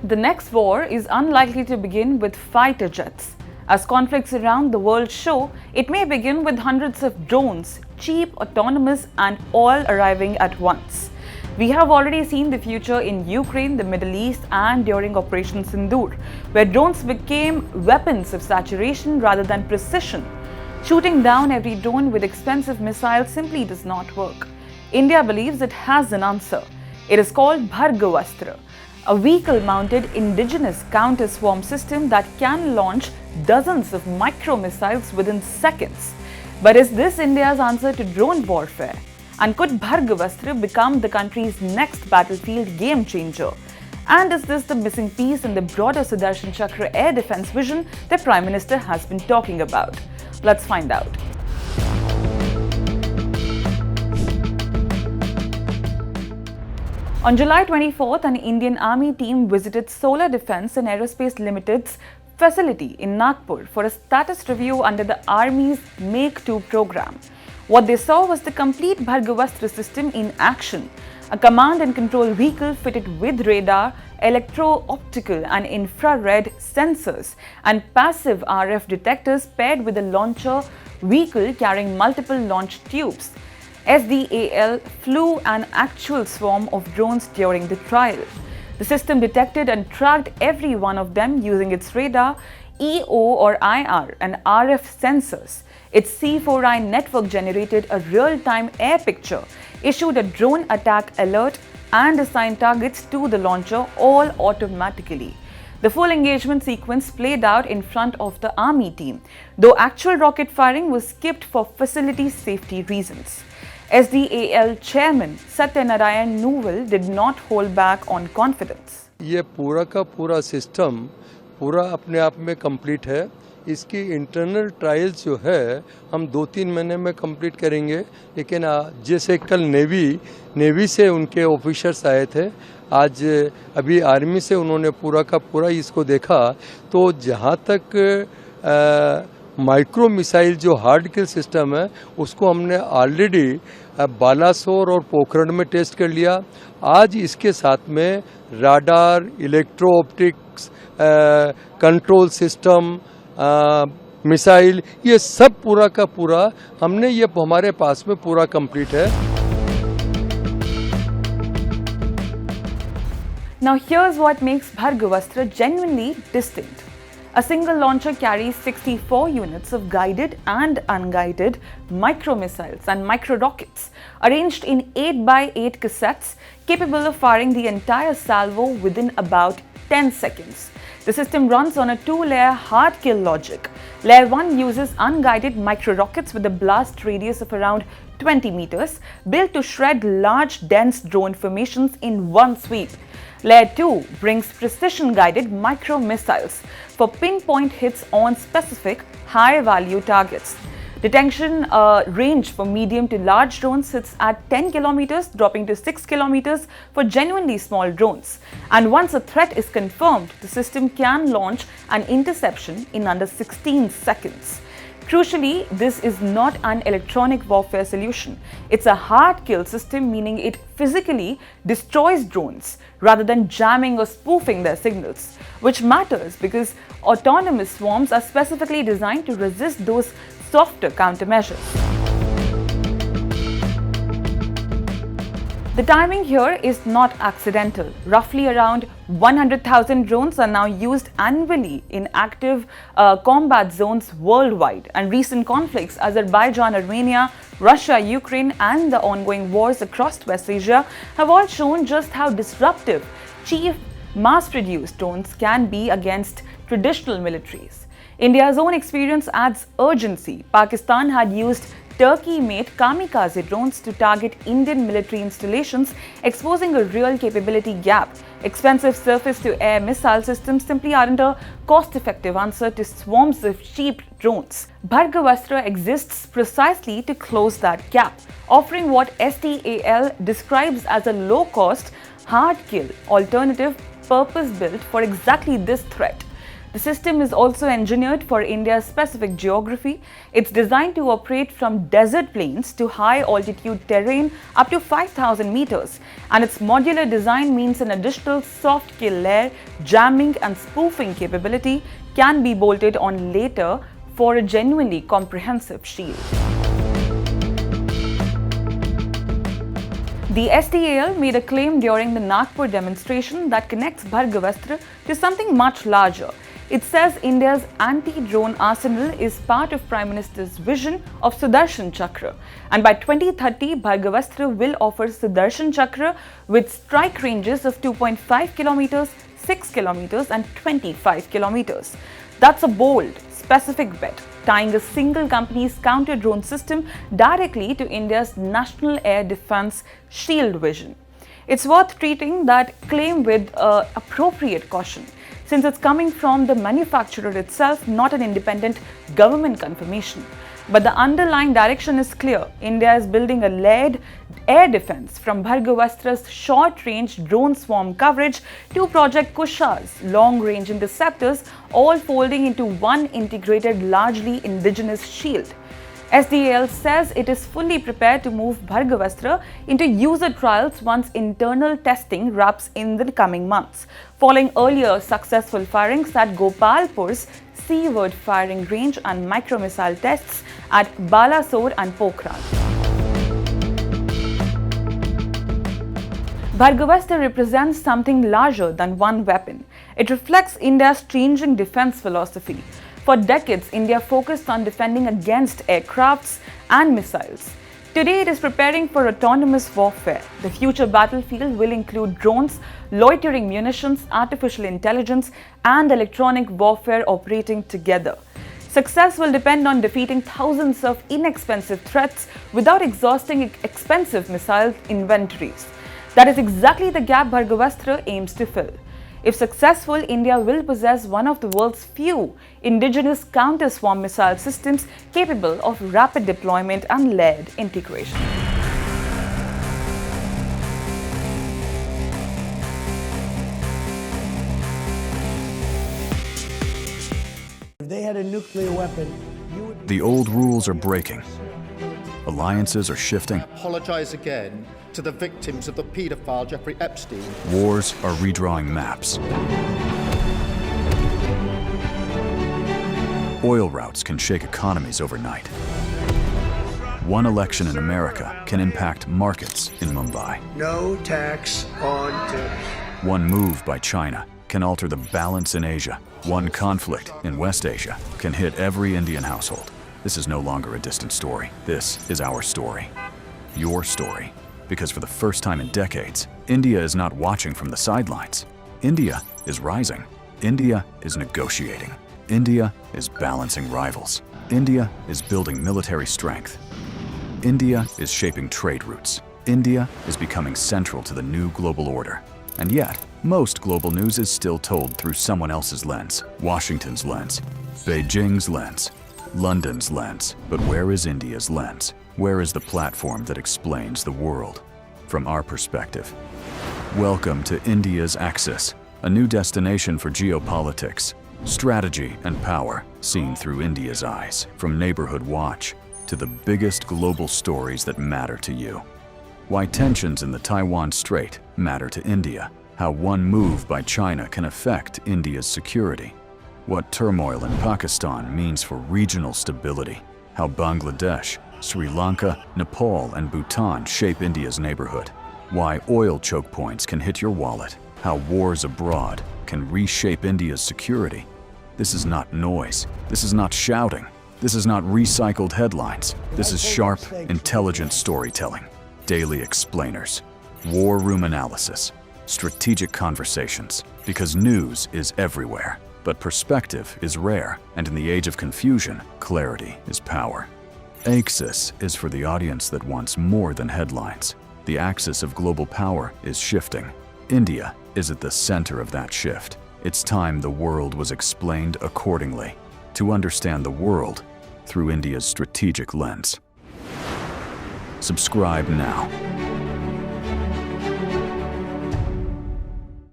The next war is unlikely to begin with fighter jets. As conflicts around the world show, it may begin with hundreds of drones, cheap, autonomous, and all arriving at once. We have already seen the future in Ukraine, the Middle East, and during Operation Sindoor, where drones became weapons of saturation rather than precision. Shooting down every drone with expensive missiles simply does not work. India believes it has an answer. It is called Bhargavastra, a vehicle-mounted indigenous counter-swarm system that can launch dozens of micro-missiles within seconds. But is this India's answer to drone warfare? And could Bhargavastra become the country's next battlefield game-changer? And is this the missing piece in the broader Sudarshan Chakra air defense vision the Prime Minister has been talking about? Let's find out. On July 24th, an Indian Army team visited Solar Defence and Aerospace Limited's facility in Nagpur for a status review under the Army's Make-2 program. What they saw was the complete Bhargavastra system in action, a command and control vehicle fitted with radar, electro-optical and infrared sensors, and passive RF detectors paired with a launcher vehicle carrying multiple launch tubes. SDAL flew an actual swarm of drones during the trial. The system detected and tracked every one of them using its radar, EO or IR and RF sensors. Its C4I network generated a real-time air picture, issued a drone attack alert, and assigned targets to the launcher all automatically. The full engagement sequence played out in front of the Army team, though actual rocket firing was skipped for facility safety reasons. SDAL chairman Satyanarayan Nuval did not hold back on confidence. ये पूरा का पूरा system पूरा अपने आप में complete है. इसकी इंटरनल ट्रायल्स जो है हम 2-3 महीने में कंप्लीट करेंगे. लेकिन जैसे कल नेवी से उनके ऑफिसर्स आए थे, आज अभी आर्मी से उन्होंने पूरा का पूरा इसको देखा, तो जहाँ तक माइक्रो मिसाइल जो हार्ड किल सिस्टम है उसको हमने ऑलरेडी बालासोर और पोखरण में टेस्ट कर लिया. आज इसके साथ में radar, electro-optics, control system, missile, ये सब पूरा का पूरा हमने ये हमारे पास में पूरा कंप्लीट है. Now here's what makes Bhargavastra genuinely distinct. A single launcher carries 64 units of guided and unguided micro-missiles and micro-rockets arranged in 8x8 cassettes capable of firing the entire salvo within about 10 seconds. The system runs on a 2-layer hard kill logic. Layer 1 uses unguided micro-rockets with a blast radius of around 20 meters, built to shred large, dense drone formations in one sweep. Layer 2 brings precision-guided micro-missiles for pinpoint hits on specific high-value targets. Detection range for medium to large drones sits at 10 kilometers, dropping to 6 kilometers for genuinely small drones. And once a threat is confirmed, the system can launch an interception in under 16 seconds. Crucially, this is not an electronic warfare solution. It's a hard kill system, meaning it physically destroys drones rather than jamming or spoofing their signals, which matters because autonomous swarms are specifically designed to resist those softer countermeasures. The timing here is not accidental. Roughly around 100,000 drones are now used annually in active combat zones worldwide, and recent conflicts, Azerbaijan, Armenia, Russia, Ukraine, and the ongoing wars across West Asia have all shown just how disruptive cheap, mass-produced drones can be against traditional militaries. India's own experience adds urgency. Pakistan had used Turkey-made kamikaze drones to target Indian military installations, exposing a real capability gap. Expensive surface-to-air missile systems simply aren't a cost-effective answer to swarms of cheap drones. Bhargavastra exists precisely to close that gap, offering what SDAL describes as a low-cost, hard-kill alternative purpose-built for exactly this threat. The system is also engineered for India's specific geography. It's designed to operate from desert plains to high altitude terrain up to 5,000 meters. And its modular design means an additional soft kill layer, jamming and spoofing capability can be bolted on later for a genuinely comprehensive shield. The SDAL made a claim during the Nagpur demonstration that connects Bhargavastra to something much larger. It says India's anti-drone arsenal is part of Prime Minister's vision of Sudarshan Chakra. And by 2030, Bhargavastra will offer Sudarshan Chakra with strike ranges of 2.5 kilometers, 6 kilometers and 25 kilometers. That's a bold, specific bet, tying a single company's counter-drone system directly to India's national air defense shield vision. It's worth treating that claim with appropriate caution, since it's coming from the manufacturer itself, not an independent government confirmation. But the underlying direction is clear. India is building a layered air defense, from Bhargavastra's short-range drone swarm coverage to Project Kusha's long-range interceptors, all folding into one integrated, largely indigenous shield. SDAL says it is fully prepared to move Bhargavastra into user trials once internal testing wraps in the coming months, following earlier successful firings at Gopalpur's seaward firing range and micro-missile tests at Balasore and Pokhran. Bhargavastra represents something larger than one weapon. It reflects India's changing defense philosophy. For decades, India focused on defending against aircrafts and missiles. Today, it is preparing for autonomous warfare. The future battlefield will include drones, loitering munitions, artificial intelligence, and electronic warfare operating together. Success will depend on defeating thousands of inexpensive threats without exhausting expensive missile inventories. That is exactly the gap Bhargavastra aims to fill. If successful, India will possess one of the world's few indigenous counter-swarm missile systems capable of rapid deployment and layered integration. If they had a nuclear weapon, you would... The old rules are breaking. Alliances are shifting. Apologize again to the victims of the paedophile Jeffrey Epstein. Wars are redrawing maps. Oil routes can shake economies overnight. One election in America can impact markets in Mumbai. No tax on tips. One move by China can alter the balance in Asia. One conflict in West Asia can hit every Indian household. This is no longer a distant story. This is our story. Your story. Because for the first time in decades, India is not watching from the sidelines. India is rising. India is negotiating. India is balancing rivals. India is building military strength. India is shaping trade routes. India is becoming central to the new global order. And yet, most global news is still told through someone else's lens. Washington's lens, Beijing's lens, London's lens. But where is India's lens? Where is the platform that explains the world from our perspective? Welcome to India's Axis, a new destination for geopolitics, strategy and power seen through India's eyes, from Neighborhood Watch to the biggest global stories that matter to you. Why tensions in the Taiwan Strait matter to India, how one move by China can affect India's security, what turmoil in Pakistan means for regional stability, how Bangladesh, Sri Lanka, Nepal, and Bhutan shape India's neighborhood, why oil choke points can hit your wallet, how wars abroad can reshape India's security. This is not noise. This is not shouting. This is not recycled headlines. This is sharp, intelligent storytelling, daily explainers, war room analysis, strategic conversations, because news is everywhere, but perspective is rare, and in the age of confusion, clarity is power. Axis is for the audience that wants more than headlines. The axis of global power is shifting. India is at the center of that shift. It's time the world was explained accordingly, to understand the world through India's strategic lens. Subscribe now.